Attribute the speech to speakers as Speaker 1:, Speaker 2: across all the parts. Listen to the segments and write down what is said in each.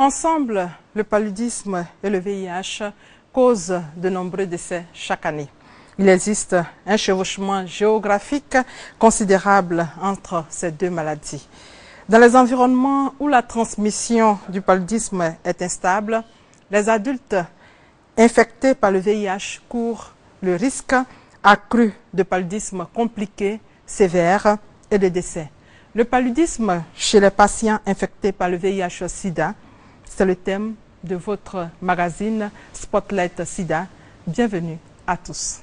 Speaker 1: Ensemble, le paludisme et le VIH causent de nombreux décès chaque année. Il existe un chevauchement géographique considérable entre ces deux maladies. Dans les environnements où la transmission du paludisme est instable, les adultes infectés par le VIH courent le risque accru de paludisme compliqué, sévère et de décès. Le paludisme chez les patients infectés par le VIH-Sida, c'est le thème de votre magazine Spotlight Sida. Bienvenue à tous.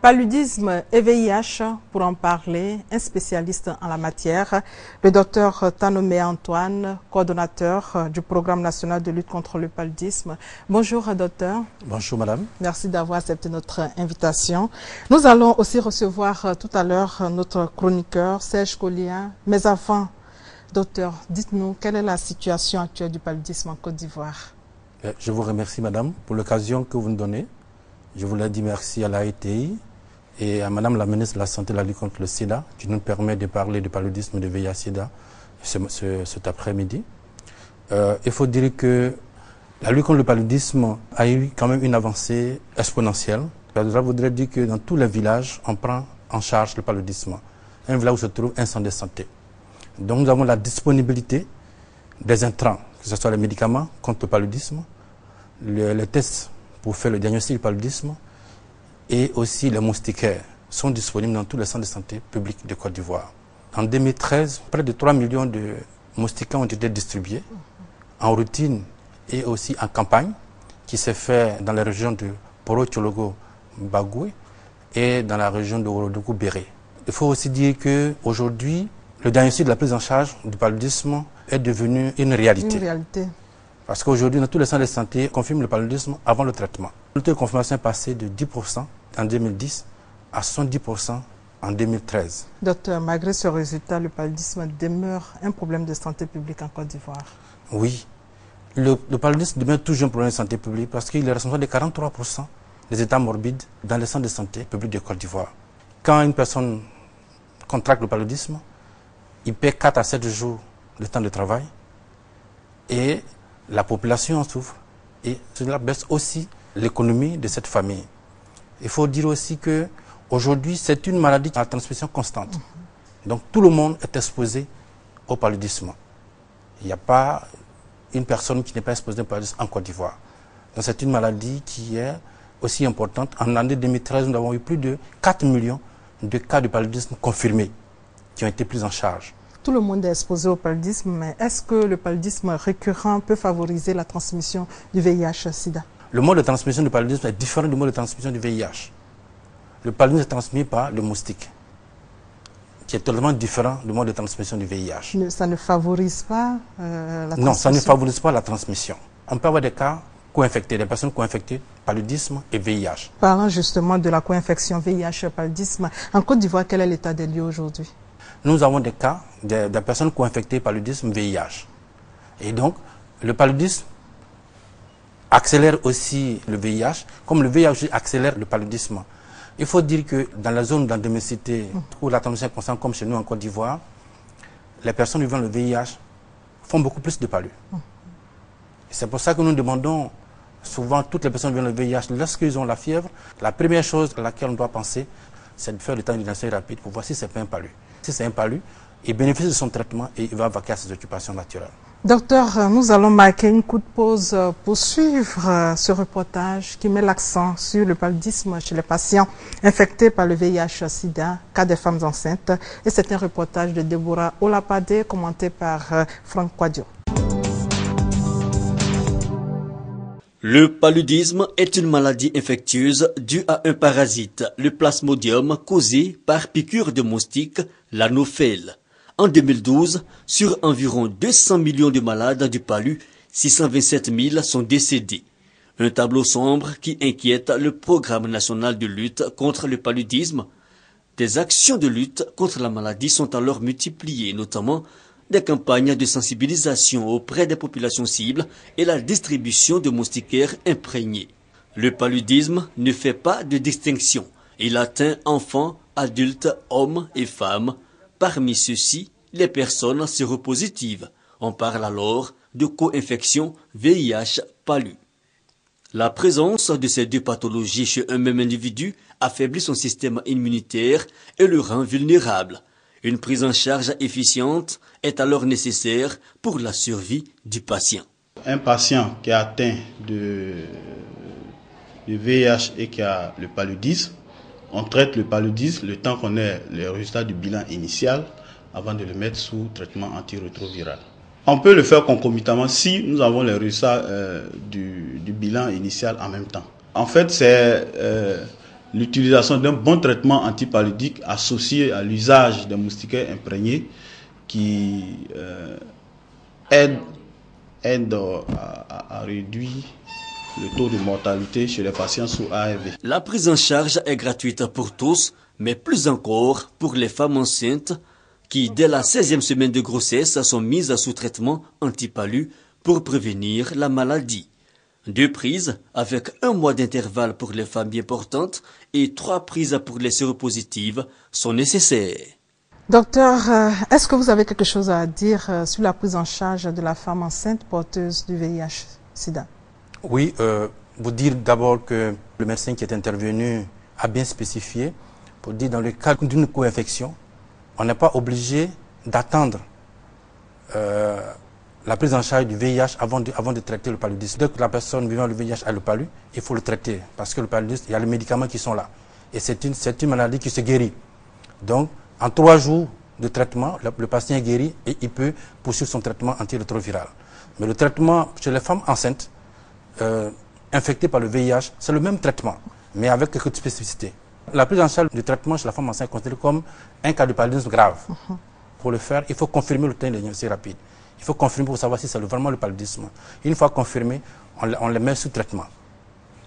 Speaker 1: Paludisme et VIH, pour en parler, un spécialiste en la matière, le docteur Tanomé Antoine, coordonnateur du programme national de lutte contre le paludisme. Bonjour docteur.
Speaker 2: Bonjour madame.
Speaker 1: Merci d'avoir accepté notre invitation. Nous allons aussi recevoir tout à l'heure notre chroniqueur Serge Collia. Mais avant, docteur, dites-nous quelle est la situation actuelle du paludisme en Côte d'Ivoire?
Speaker 2: Je vous remercie madame pour l'occasion que vous nous donnez. Je voulais dire merci à l'AETI et à madame la ministre de la Santé et de la lutte contre le sida qui nous permet de parler du paludisme et de VIH-Sida cet après-midi. Il faut dire que la lutte contre le paludisme a eu quand même une avancée exponentielle. Ça voudrait dire que dans tous les villages, on prend en charge le paludisme. Un village où se trouve un centre de santé. Donc nous avons la disponibilité des intrants, que ce soit les médicaments contre le paludisme, les tests pour faire le diagnostic du paludisme et aussi les moustiquaires sont disponibles dans tous les centres de santé publics de Côte d'Ivoire. En 2013, près de 3 millions de moustiquaires ont été distribués en routine et aussi en campagne qui s'est fait dans la région de Poro-Tchologo-Bagoué et dans la région de Ourodougou-Béré. Il faut aussi dire qu'aujourd'hui, le diagnostic de la prise en charge du paludisme est devenu une réalité.
Speaker 1: Une réalité. Parce
Speaker 2: qu'aujourd'hui, dans tous les centres de santé, on confirme le paludisme avant le traitement. Le taux de confirmation est passé de 10% en 2010 à 70% en 2013.
Speaker 1: Docteur, malgré ce résultat, le paludisme demeure un problème de santé publique en Côte d'Ivoire.
Speaker 2: Oui, le paludisme demeure toujours un problème de santé publique parce qu'il est responsable de 43% des états morbides dans les centres de santé publics de Côte d'Ivoire. Quand une personne contracte le paludisme, il perd 4 à 7 jours le temps de travail et la population en souffre et cela baisse aussi l'économie de cette famille. Il faut dire aussi qu'aujourd'hui, c'est une maladie à transmission constante. Donc tout le monde est exposé au paludisme. Il n'y a pas une personne qui n'est pas exposée au paludisme en Côte d'Ivoire. Donc c'est une maladie qui est aussi importante. En année 2013, nous avons eu plus de 4 millions de cas de paludisme confirmés qui ont été pris en charge.
Speaker 1: Tout le monde est exposé au paludisme, mais est-ce que le paludisme récurrent peut favoriser la transmission du VIH-Sida?
Speaker 2: Le mode de transmission du paludisme est différent du mode de transmission du VIH. Le paludisme est transmis par le moustique, qui est totalement différent du mode de transmission du VIH.
Speaker 1: Ça ne favorise pas la transmission?
Speaker 2: Non, ça ne favorise pas la transmission. On peut avoir des cas co-infectés, des personnes co-infectées paludisme et VIH.
Speaker 1: Parlant justement de la co-infection VIH-paludisme, en Côte d'Ivoire, quel est l'état des lieux aujourd'hui?
Speaker 2: Nous avons des cas de personnes co-infectées paludisme VIH. Et donc, le paludisme accélère aussi le VIH, comme le VIH accélère le paludisme. Il faut dire que dans la zone d'endémicité où la transmission est constante, comme chez nous en Côte d'Ivoire, les personnes vivant le VIH font beaucoup plus de palud. C'est pour ça que nous demandons souvent toutes les personnes vivant le VIH, lorsqu'ils ont la fièvre, la première chose à laquelle on doit penser, c'est de faire le temps de diagnostic rapide pour voir si c'est pas un palud. Si c'est un palud, il bénéficie de son traitement et il va vaquer à ses occupations naturelles.
Speaker 1: Docteur, nous allons marquer une courte pause pour suivre ce reportage qui met l'accent sur le paludisme chez les patients infectés par le VIH-Sida, cas des femmes enceintes. Et c'est un reportage de Deborah Olapade commenté par Franck Quadio.
Speaker 3: Le paludisme est une maladie infectieuse due à un parasite, le plasmodium, causé par piqûre de moustique, l'anophèle. En 2012, sur environ 200 millions de malades du palu, 627 000 sont décédés. Un tableau sombre qui inquiète le programme national de lutte contre le paludisme. Des actions de lutte contre la maladie sont alors multipliées, notamment des campagnes de sensibilisation auprès des populations cibles et la distribution de moustiquaires imprégnés. Le paludisme ne fait pas de distinction. Il atteint enfants, adultes, hommes et femmes. Parmi ceux-ci, les personnes séropositives. On parle alors de co-infection VIH-Palu. La présence de ces deux pathologies chez un même individu affaiblit son système immunitaire et le rend vulnérable. Une prise en charge efficiente est alors nécessaire pour la survie du patient.
Speaker 4: Un patient qui est atteint de VIH et qui a le paludisme, on traite le paludisme le temps qu'on ait les résultats du bilan initial avant de le mettre sous traitement antirétroviral. On peut le faire concomitamment si nous avons les résultats du bilan initial en même temps. En fait, c'est l'utilisation d'un bon traitement antipaludique associé à l'usage des moustiquaires imprégnés qui aide à réduire le taux de mortalité chez les patients sous ARV.
Speaker 3: La prise en charge est gratuite pour tous, mais plus encore pour les femmes enceintes qui, dès la 16e semaine de grossesse, sont mises sous traitement antipalu pour prévenir la maladie. 2 prises avec 1 mois d'intervalle pour les femmes bien portantes et 3 prises pour les séropositives sont nécessaires.
Speaker 1: Docteur, est-ce que vous avez quelque chose à dire sur la prise en charge de la femme enceinte porteuse du VIH-Sida?
Speaker 2: Oui, vous dire d'abord que le médecin qui est intervenu a bien spécifié pour dire dans le cas d'une co-infection, on n'est pas obligé d'attendre la prise en charge du VIH avant de traiter le paludisme. Dès que la personne vivant le VIH a le palud, il faut le traiter parce que le paludisme, il y a les médicaments qui sont là. Et c'est une maladie qui se guérit. Donc, en 3 jours de traitement, le patient est guéri et il peut poursuivre son traitement antirétroviral. Mais le traitement chez les femmes enceintes infectées par le VIH, c'est le même traitement, mais avec quelques spécificités. La prise en charge du traitement chez la femme enceinte est considérée comme un cas de paludisme grave. Pour le faire, il faut confirmer le temps de diagnostic rapide. Il faut confirmer pour savoir si c'est vraiment le paludisme. Une fois confirmé, on les met sous traitement.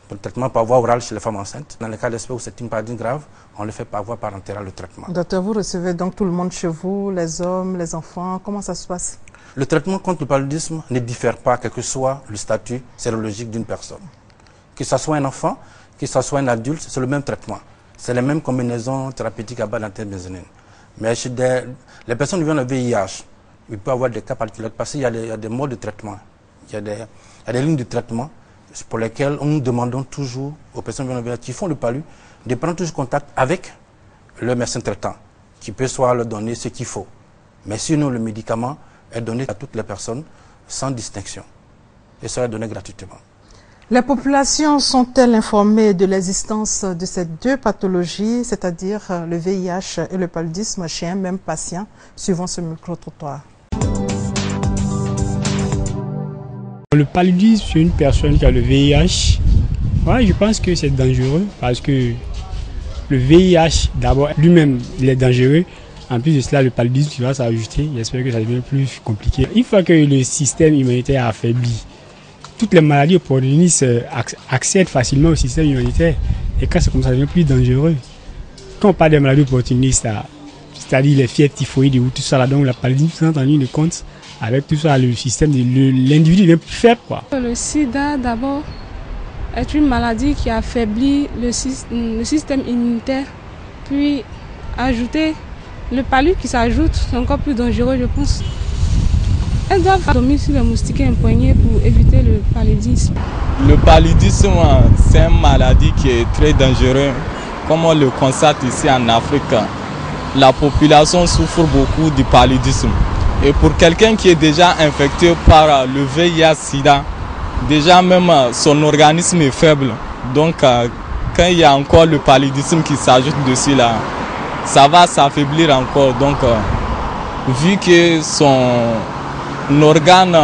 Speaker 2: Le traitement par voie orale chez les femmes enceintes. Dans le cas d'espèce où c'est une maladie grave, on le fait par voie parentale le traitement.
Speaker 1: Docteur, vous recevez donc tout le monde chez vous, les hommes, les enfants, comment ça se passe?
Speaker 2: Le traitement contre le paludisme ne diffère pas, quel que soit le statut sérologique d'une personne. Que ce soit un enfant, que ce soit un adulte, c'est le même traitement. C'est les mêmes combinaisons thérapeutiques à base d'anthrabenazine. Mais chez les personnes qui vivent le VIH, il peut y avoir des cas particuliers parce qu'il y a des modes de traitement. Il y a des lignes de traitement pour lesquelles nous demandons toujours aux personnes qui font le palud de prendre toujours contact avec le médecin traitant, qui peut soit leur donner ce qu'il faut. Mais sinon, le médicament est donné à toutes les personnes sans distinction et sera donné gratuitement.
Speaker 1: Les populations sont-elles informées de l'existence de ces 2 pathologies, c'est-à-dire le VIH et le paludisme chez un même patient, suivant ce micro-trottoir?
Speaker 5: Le paludisme chez une personne qui a le VIH, ouais, je pense que c'est dangereux parce que le VIH, d'abord, lui-même, il est dangereux. En plus de cela, le paludisme qui va s'ajouter, j'espère que ça devient plus compliqué. Une fois que le système immunitaire est affaibli, toutes les maladies opportunistes accèdent facilement au système immunitaire. Et quand c'est comme ça, ça devient plus dangereux. Quand on parle des maladies opportunistes, c'est-à-dire les fièvres typhoïdes ou tout ça, là, donc la paludisme, sans en tenir compte, avec tout ça, le système, l'individu devient plus faible, quoi.
Speaker 6: Le sida, d'abord, est une maladie qui affaiblit le système immunitaire. Puis, ajouter le palud qui s'ajoute, c'est encore plus dangereux, je pense. Elles doivent dormir sur les moustiquaires imprégnés pour éviter le paludisme.
Speaker 7: Le paludisme, c'est une maladie qui est très dangereuse. Comme on le constate ici en Afrique, la population souffre beaucoup du paludisme. Et pour quelqu'un qui est déjà infecté par le VIH-Sida, déjà même son organisme est faible. Donc quand il y a encore le paludisme qui s'ajoute dessus là, ça va s'affaiblir encore. Donc vu que son organe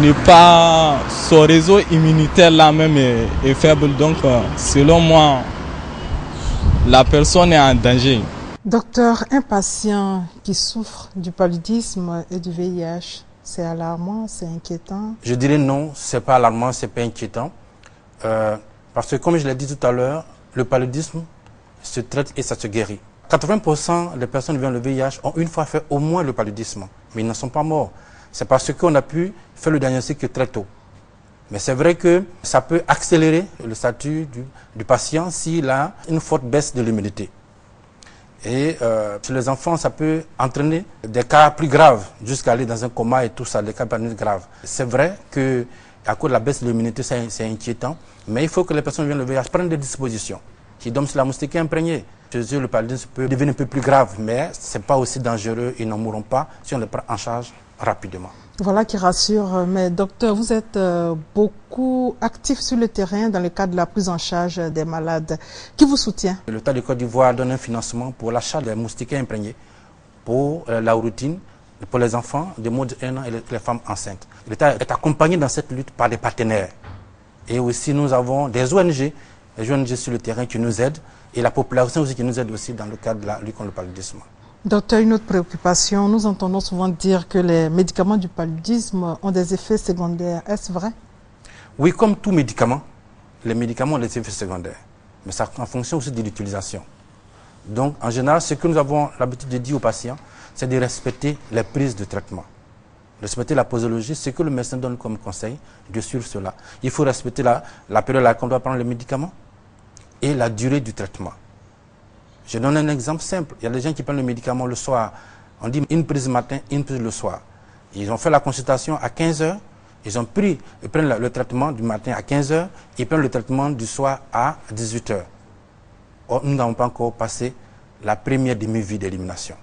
Speaker 7: n'est pas, son réseau immunitaire là même est faible, donc selon moi, la personne est en danger.
Speaker 1: Docteur, un patient qui souffre du paludisme et du VIH, c'est alarmant, c'est inquiétant? Je
Speaker 2: dirais non, c'est pas alarmant, c'est pas inquiétant. Parce que comme je l'ai dit tout à l'heure, le paludisme se traite et ça se guérit. 80% des personnes vivant le VIH ont une fois fait au moins le paludisme, mais ils n'en sont pas morts. C'est parce qu'on a pu faire le diagnostic très tôt. Mais c'est vrai que ça peut accélérer le statut du patient s'il a une forte baisse de l'immunité. Et chez les enfants, ça peut entraîner des cas plus graves, jusqu'à aller dans un coma et tout ça, des cas plus graves. C'est vrai qu'à cause de la baisse de l'immunité, c'est inquiétant, mais il faut que les personnes qui viennent le VIH prennent des dispositions. Qui dorment sur la moustiquaire imprégnée. Chez eux, le paludisme peut devenir un peu plus grave, mais ce n'est pas aussi dangereux, ils n'en mourront pas si on les prend en charge rapidement.
Speaker 1: Voilà qui rassure. Mais docteur, vous êtes beaucoup actif sur le terrain dans le cadre de la prise en charge des malades. Qui vous soutient?
Speaker 2: L'État de Côte d'Ivoire donne un financement pour l'achat des moustiquaires imprégnés, pour la routine, pour les enfants de moins de 1 an et les femmes enceintes. L'État est accompagné dans cette lutte par des partenaires. Et aussi, nous avons des ONG, les ONG sur le terrain qui nous aident, et la population aussi qui nous aide aussi dans le cadre de la lutte contre le paludisme.
Speaker 1: Docteur, une autre préoccupation, nous entendons souvent dire que les médicaments du paludisme ont des effets secondaires. Est-ce vrai?
Speaker 2: Oui, comme tout médicament, les médicaments ont des effets secondaires, mais ça en fonction aussi de l'utilisation. Donc, en général, ce que nous avons l'habitude de dire aux patients, c'est de respecter les prises de traitement. Respecter la posologie, ce que le médecin donne comme conseil, de suivre cela. Il faut respecter la période à laquelle on doit prendre les médicaments et la durée du traitement. Je donne un exemple simple. Il y a des gens qui prennent le médicament le soir. On dit une prise le matin, une prise le soir. Ils ont fait la consultation à 15 h. Ils prennent le traitement du matin à 15 h. Ils prennent le traitement du soir à 18 h. Or, nous n'avons pas encore passé la première demi-vie d'élimination.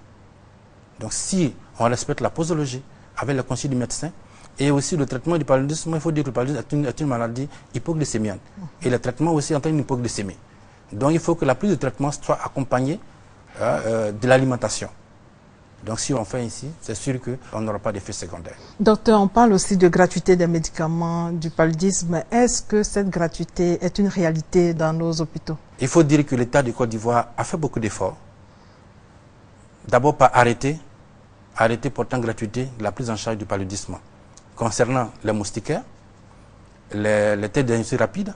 Speaker 2: Donc, si on respecte la posologie avec le conseil du médecin et aussi le traitement du paludisme, il faut dire que le paludisme est une maladie hypoglycémienne. Et le traitement aussi entraîne une hypoglycémie. Donc il faut que la prise de traitement soit accompagnée de l'alimentation. Donc si on fait ici, c'est sûr qu'on n'aura pas d'effet secondaire.
Speaker 1: Docteur, on parle aussi de gratuité des médicaments du paludisme. Est-ce que cette gratuité est une réalité dans nos hôpitaux?
Speaker 2: Il faut dire que l'État de Côte d'Ivoire a fait beaucoup d'efforts. D'abord par arrêter portant gratuité de la prise en charge du paludisme concernant les moustiquaires, les tests de diagnostic rapide,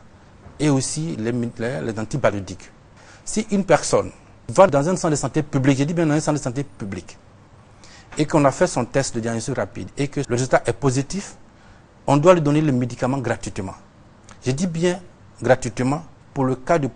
Speaker 2: et aussi les antipaludiques. Si une personne va dans un centre de santé public, je dis bien dans un centre de santé public, et qu'on a fait son test de diagnostic rapide et que le résultat est positif, on doit lui donner le médicament gratuitement. Je dis bien gratuitement pour le cas du